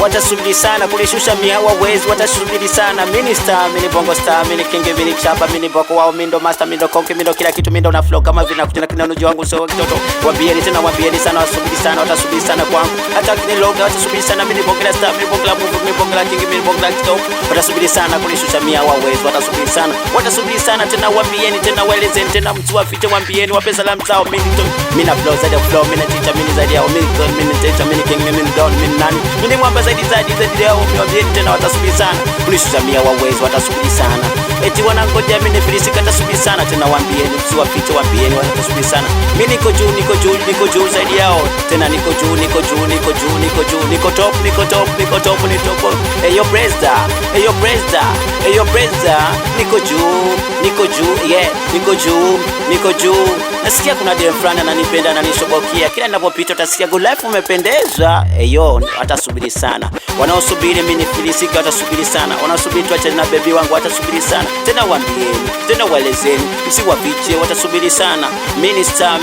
watasubiri sana kulishusha mia hawawezi, watasubiri sana. Mini star, mini bongo star, mini king, mini chapa, mini boko wao, mindo master, mindo konki, mindo kila kitu, mindo na flow kama vina kutina kina nuju wangu so kitoto. Waambieni tena, waambieni sana, wasubiri sana, watasubiri sana kwangu. Hata kiniloga watasubiri sana, mini bongo la star, mini bongo la move, mini bongo la king, mini bongo la kitoto. Watasubiri sana kulishusha mia hawawezi, watasubiri sana, watasubiri sana tena. Waambieni tena, waelezeni tena, mtu afite, waambieni wape salamu zao. Mimi na flow zaidi ya flow, mimi na teacher, mimi zaidi yao, mimi teacher, mimi king, mimi down, mimi nani, mimi mwamba zaidi yao. Waambieni tena, watasubiri sana kulishusha mia hawawezi, watasubiri sana. Eti wanangojea mimi nifilisika, watasubiri sana tena. Waambieni msiwafite, waambieni watasubiri sana. Mimi niko juu zaidi yao tena, niko juu, niko top. Yo Brezda, niko juu, yeah, niko juu. Nasikia kuna dem fulani ananipenda, ananishobokia. Kila ninapopita utasikia good life umependeza. Watasubiri sana. Wanaosubiri mimi nifilisika watasubiri sana. Wanaosubiri tuache na baby wangu watasubiri sana. Tena waambieni, tena waelezeni, msiwafiche, watasubiri sana. Mini star,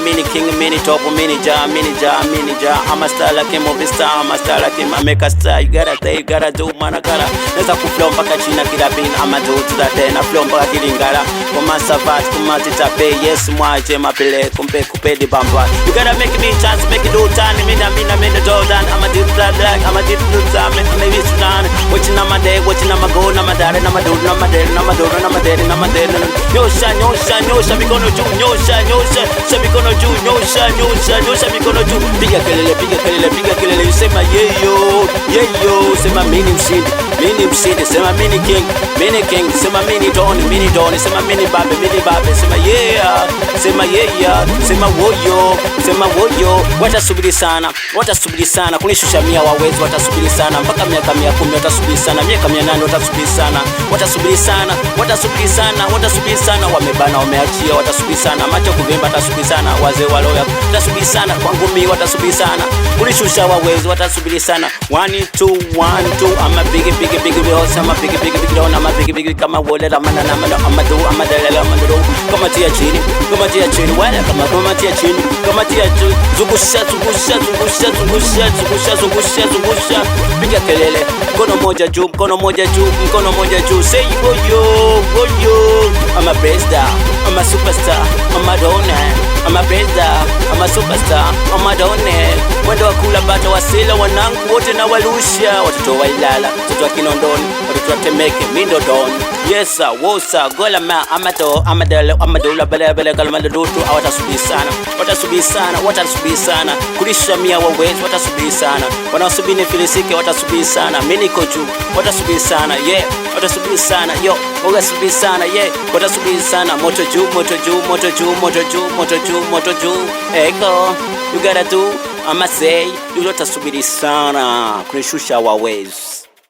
mini king, mini top, mini ja. I'm a star like a movie star, I'm a star like a make a star. You gotta do, man, I gotta. Neza kuflow mpaka China kila bin, ama do to that day. Na flow mpaka Kilingala, kuma savat, kuma titape. Yes, mwaje mapele, kumpe di bamba. You gotta make me chance, make it do time. Mina the Jordan, I'm a deep black, I'm a deep blue time. Maybe it's none. Watching on my day, watching on my go, on my dad, on my dude, on my dad, on my dude, on my dad, on my dad. Nyosha, mikono juu, nyosha, mikono juu, nyosha, mikono juu. Piga kelele, you sema yeyo, sema mini mshindi, sema mini king, sema mini don, sema mini babe, sema yeah, sema woyo. Watasubiri sana kunishusha mia hawawezi, watasubiri sana mpaka miaka 110, watasubiri sana miaka 800, watasubiri sana, wamebana wameachia, watasubiri sana macho kuvimba, watasubiri sana wazee waloya, watasubiri sana kwangu mimi, watasubiri sana kunishusha hawawezi, watasubiri sana. 1 2 ama big house, ama big down, ama big kama wole la manana amado kama tia chini wala kama tia chini, kama tia zungusha, piga kelele, mkono moja juu, say woyo. I'm a Brezda, I'm a superstar, I'm a donor, I'm a Brezda, I'm a superstar, I'm a donor. Mwendo wa kula bata wasela, wanangu wote na walusha, watoto wa Ilala, watoto wa Kinondoni, watoto wa Temeke, mindo don. Yes sir, wosa, gola ma, amadola bele kalamadoto. Watasubiri sana kulisha mia hawawezi, watasubiri sana. Wanaosubiri nifilisike, watasubiri sana. Mimi niko juu, watasubiri sana, yeah, watasubiri sana, yo, watasubiri sana, yeah, watasubiri sana. Moto juu, eko, you gotta do, I'ma say, watasubiri sana kunishusha hawawezi.